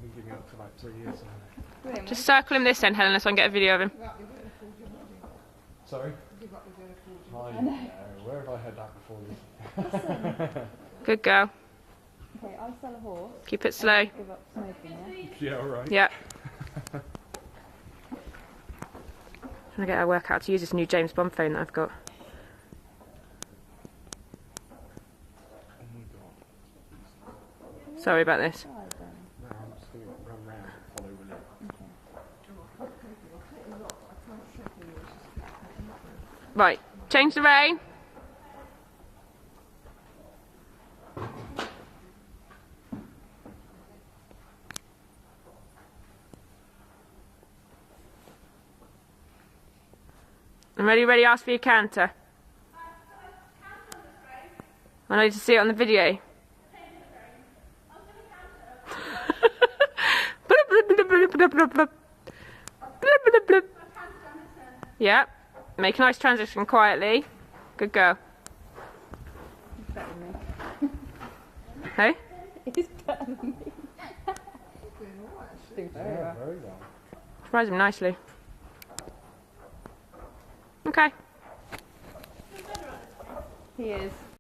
I've been giving up for like 3 years now. Just circle him this end, Helena, so I can get a video of him. Sorry? I know. Where have I heard that before? Good girl. Okay, I'll sell a horse. Keep it slow. Give up smoking, yeah? Yeah, alright. Yeah. Trying to get her work out to use this new James Bond phone that I've got. Oh my god. Sorry about this. No, I'm just going to run round and follow Willie. Right, change the rein. I'm ready, ask for your canter. I need to see it on the video. Yeah, make a nice transition quietly. Good girl. He's better than me. Hey? He's better than me. Doing very Yeah, well. very well. Surprise him nicely. Okay. He is.